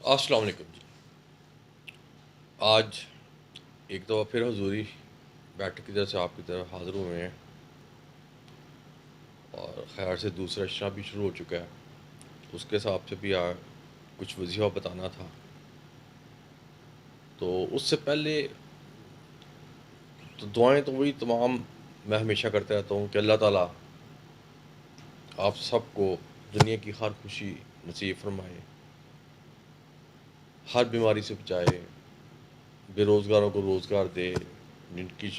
السلام علیکم جی۔ آج ایک دفعہ پھر حضوری بیٹھ کی طرف سے آپ کی طرف حاضر ہوئے ہیں، اور خیر سے دوسرا اشرا بھی شروع ہو چکا ہے۔ اس کے حساب سے بھی کچھ وظیفہ بتانا تھا۔ تو اس سے پہلے تو دعائیں تو وہی تمام میں ہمیشہ کرتا رہتا ہوں کہ اللہ تعالیٰ آپ سب کو دنیا کی ہر خوشی نصیب فرمائے، ہر بیماری سے بچائے، بے روزگاروں کو روزگار دے، جن کی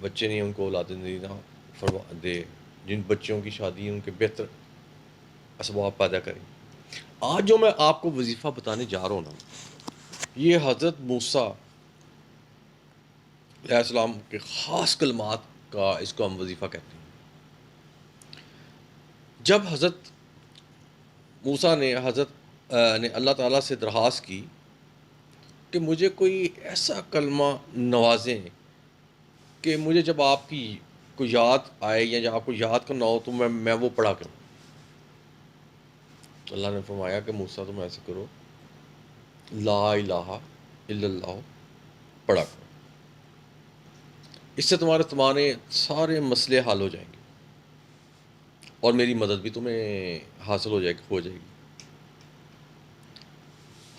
بچے نہیں ان کو اولاد نہ فرما دے، جن بچوں کی شادی ان کے بہتر اسباب پیدا کریں۔ آج جو میں آپ کو وظیفہ بتانے جا رہا ہوں نا، یہ حضرت موسیٰ علیہ السلام کے خاص کلمات کا اس کو ہم وظیفہ کہتے ہیں۔ جب حضرت موسیٰ نے نے اللہ تعالیٰ سے درخواست کی کہ مجھے کوئی ایسا کلمہ نوازیں کہ مجھے جب آپ کی کو یاد آئے یا جب آپ کو یاد کرنا ہو تو میں وہ پڑھا کروں۔ تو اللہ نے فرمایا کہ موسیٰ تم ایسے کرو، لا الہ الا اللہ پڑھا کرو، اس سے تمہارے سارے مسئلے حل ہو جائیں گے اور میری مدد بھی تمہیں حاصل ہو جائے گی۔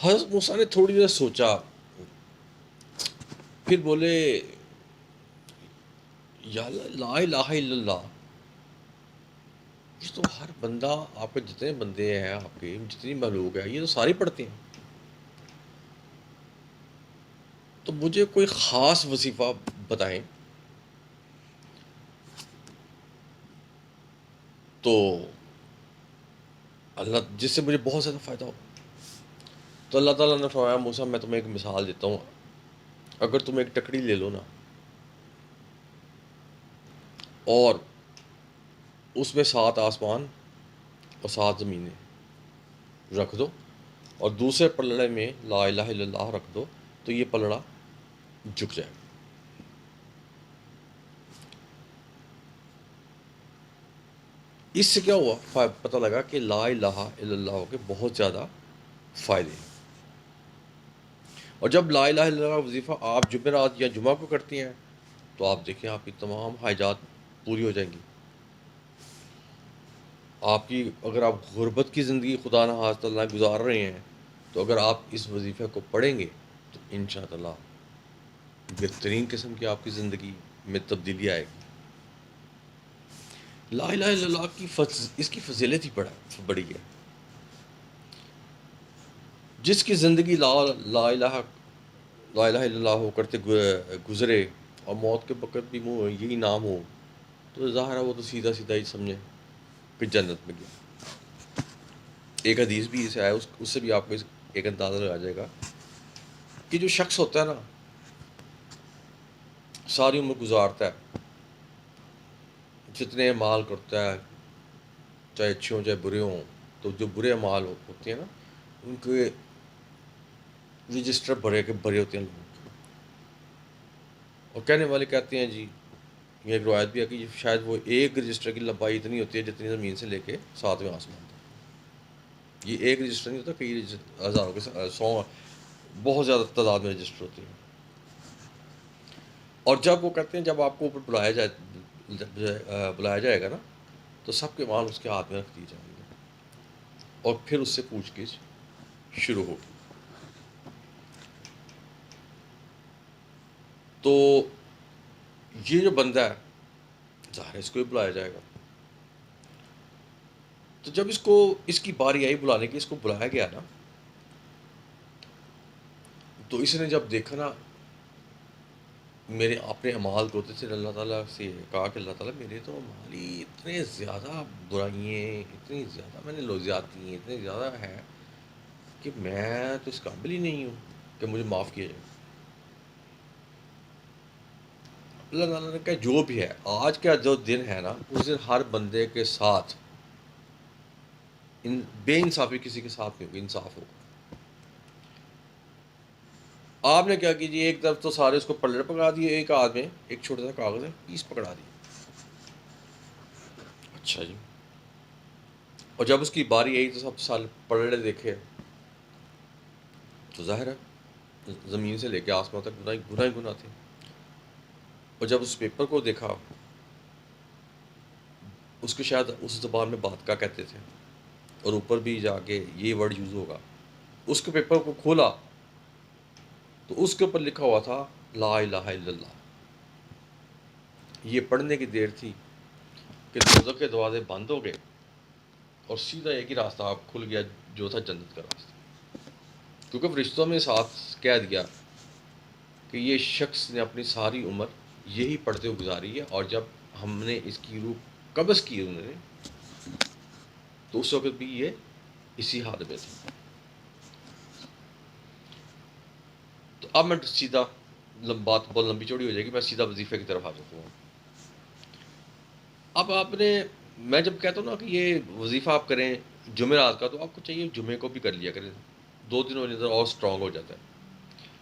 حضرت موسیٰ نے تھوڑی دیر سوچا، پھر بولے یا اللہ، لا الہ الا اللہ، یہ تو ہر بندہ، آپ کے جتنے بندے ہیں، آپ کے جتنی مخلوق ہے، یہ تو سارے پڑھتے ہیں، تو مجھے کوئی خاص وظیفہ بتائیں تو اللہ جس سے مجھے بہت زیادہ فائدہ ہو۔ تو اللہ تعالیٰ نے فرمایا موسیٰ میں تمہیں ایک مثال دیتا ہوں، اگر تم ایک ٹکڑی لے لو نا اور اس میں 7 آسمان اور 7 زمینیں رکھ دو اور دوسرے پلڑے میں لا الہ الا اللہ رکھ دو تو یہ پلڑا جھک جائے گا۔ اس سے کیا ہوا، پتہ لگا کہ لا الہ الا اللہ کے بہت زیادہ فائدے ہیں۔ اور جب لا الہ الا اللہ کا وظیفہ آپ جمعرات یا جمعہ کو کرتی ہیں تو آپ دیکھیں آپ کی تمام حاجات پوری ہو جائیں گی۔ آپ کی اگر آپ غربت کی زندگی خدا نخواستہ اللہ گزار رہے ہیں تو اگر آپ اس وظیفے کو پڑھیں گے تو انشاءاللہ بہترین قسم کی آپ کی زندگی میں تبدیلی آئے گی۔ لا الہ الا اللہ کی اس کی فضیلت ہی بڑی ہے۔ جس کی زندگی لا الہ الا اللہ ہو کرتے گزرے اور موت کے وقت بھی منہ یہی نام ہو تو ظاہر ہے وہ تو سیدھا سیدھا ہی سمجھے کہ جنت میں گیا۔ ایک حدیث بھی اسے آیا، اس سے بھی آپ کو ایک اندازہ لگا جائے گا کہ جو شخص ہوتا ہے نا ساری عمر گزارتا ہے، جتنے اعمال کرتا ہے چاہے اچھے ہوں چاہے برے ہوں، تو جو برے اعمال ہوتے ہیں نا ان کے رجسٹر بھرے ہوتے ہیں لوگوں کے۔ اور کہنے والے کہتے ہیں جی، یہ ایک روایت بھی ہے کہ شاید وہ ایک رجسٹر کی لمبائی اتنی ہوتی ہے جتنی زمین سے لے کے 7ویں آسمان تک۔ یہ ایک رجسٹر نہیں ہوتا، کئی ہزاروں کے 100 بہت زیادہ تعداد میں رجسٹر ہوتے ہیں۔ اور جب وہ کہتے ہیں جب آپ کو اوپر بلایا جائے گا نا تو سب کے مال اس کے ہاتھ میں رکھ دیے جائیں گے اور پھر اس سے پوچھ گچھ شروع ہوگی۔ تو یہ جو بندہ ہے ظاہر اس کو ہی بلایا جائے گا۔ تو جب اس کی باری آئی بلانے کی، اس کو بلایا گیا نا تو اس نے جب دیکھا نا میرے اپنے اعمال کو، تو اللہ تعالیٰ سے کہا کہ اللہ تعالیٰ میرے تو اعمال ہی اتنے زیادہ برائییں، اتنی زیادہ میں نے زیادتی ہیں اتنے زیادہ ہے کہ میں تو اس قابل ہی نہیں ہوں کہ مجھے معاف کیا جائے۔ اللہ تعالیٰ نے کہا جو بھی ہے، آج کا جو دن ہے نا اس دن ہر بندے کے ساتھ بے انصافی کسی کے ساتھ نہیں ہوگی، انصاف ہوگا۔ آپ نے کیا کیجیے، ایک طرف تو سارے اس کو پلڑ پکڑا دیے، ایک ہاتھ میں ایک چھوٹا سا کاغذ ہے پیس پکڑا دی۔ اچھا جی، اور جب اس کی باری آئی تو سب سال پلڑے دیکھے تو ظاہر ہے زمین سے لے کے آسمان تک گناہ ہی گناہ تھے. اور جب اس پیپر کو دیکھا، اس کو شاید اس زبان میں بات کا کہتے تھے، اور اوپر بھی جا کے یہ ورڈ یوز ہوگا. اس کے پیپر کو کھولا تو اس کے اوپر لکھا ہوا تھا لا الہ الا اللہ. یہ پڑھنے کی دیر تھی کہ دوزخ کے دروازے بند ہو گئے اور سیدھا ایک ہی راستہ آپ کھل گیا، جو تھا جنت کا راستہ. کیونکہ فرشتوں میں ساتھ کہہ دیا کہ یہ شخص نے اپنی ساری عمر یہی پڑھتے ہوئے گزاری ہے، اور جب ہم نے اس کی روح قبض کی انہوں نے، تو اس وقت بھی یہ اسی حال میں تھا. تو اب میں سیدھا، بات بہت لمبی چوڑی ہو جائے گی، میں سیدھا وظیفے کی طرف آ جاتا ہوں. اب آپ نے، میں جب کہتا ہوں نا کہ یہ وظیفہ آپ کریں جمعرات کا، تو آپ کو چاہیے جمعے کو بھی کر لیا کریں، 2 دنوں کے اندر اور اسٹرانگ ہو جاتا ہے.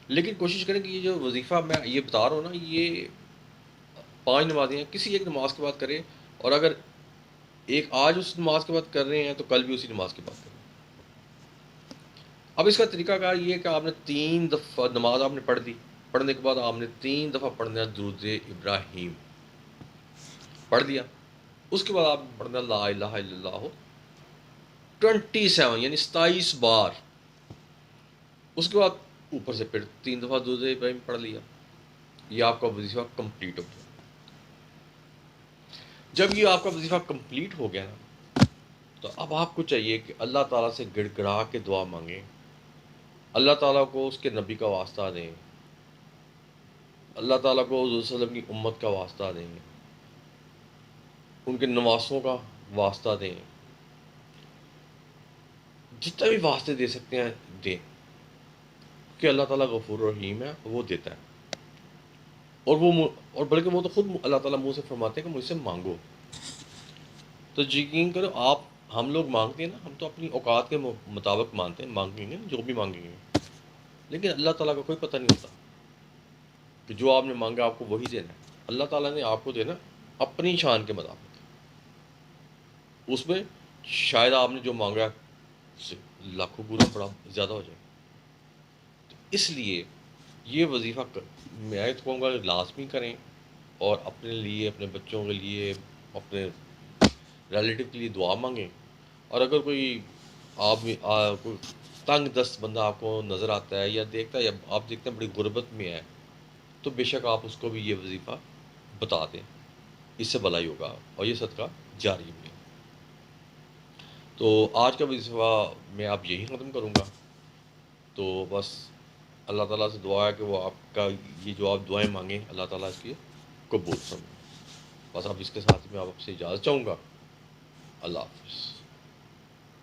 لیکن کوشش کریں کہ یہ جو وظیفہ میں یہ بتا رہا ہوں نا، یہ 5 نمازیں ہیں، کسی ایک نماز کے بعد کریں. اور اگر ایک آج اس نماز کے بعد کر رہے ہیں تو کل بھی اسی نماز کے بعد کریں. اب اس کا طریقہ کار یہ ہے کہ آپ نے 3 دفعہ نماز آپ نے پڑھ دی، پڑھنے کے بعد آپ نے 3 دفعہ پڑھنا درود ابراہیم پڑھ دیا. اس کے بعد آپ نے پڑھنا لا الہ الا اللہ 27 یعنی 27 بار. اس کے بعد اوپر سے پھر 3 دفعہ درود ابراہیم پڑھ لیا. یہ آپ کا وظیفہ کمپلیٹ ہو گیا. جب یہ آپ کا وظیفہ کمپلیٹ ہو گیا نا، تو اب آپ کو چاہیے کہ اللہ تعالیٰ سے گڑ گڑا کے دعا مانگیں، اللہ تعالیٰ کو اس کے نبی کا واسطہ دیں، اللہ تعالیٰ کو حضور صلی اللہ علیہ وسلم کی امت کا واسطہ دیں، ان کے نواسوں کا واسطہ دیں. جتنا بھی واسطے دے سکتے ہیں دیں، کہ اللہ تعالیٰ غفور رحیم ہے، وہ دیتا ہے. اور بلکہ وہ تو خود اللہ تعالیٰ منہ سے فرماتے ہیں کہ مجھ سے مانگو. تو یقین کرو آپ، ہم لوگ مانگتے ہیں نا، ہم تو اپنی اوقات کے مطابق مانتے ہیں، مانگیں گے جو بھی مانگیں گے. لیکن اللہ تعالیٰ کا کوئی پتہ نہیں ہوتا کہ جو آپ نے مانگا آپ کو وہی دینا ہے. اللہ تعالیٰ نے آپ کو دینا اپنی شان کے مطابق. اس میں شاید آپ نے جو مانگا اس سے لاکھوں گنا بڑا زیادہ ہو جائے. تو اس لیے یہ وظیفہ میں تو کہوں گا لازمی کریں، اور اپنے لیے، اپنے بچوں کے لیے، اپنے ریلیٹیو کے لیے دعا مانگیں. اور اگر کوئی کوئی تنگ دست بندہ آپ کو نظر آتا ہے یا دیکھتا ہے، یا آپ دیکھتے ہیں بڑی غربت میں ہے، تو بے شک آپ اس کو بھی یہ وظیفہ بتا دیں، اس سے بھلائی ہوگا اور یہ صدقہ جاری بھی ہے. تو آج کا وظیفہ میں اب یہی ختم کروں گا. تو بس اللہ تعالیٰ سے دعا ہے کہ وہ آپ کا یہ جو آپ دعائیں مانگیں اللہ تعالیٰ اس کی قبول فرمائے. بس اب اس کے ساتھ میں آپ سے اجازت چاہوں گا. اللہ حافظ.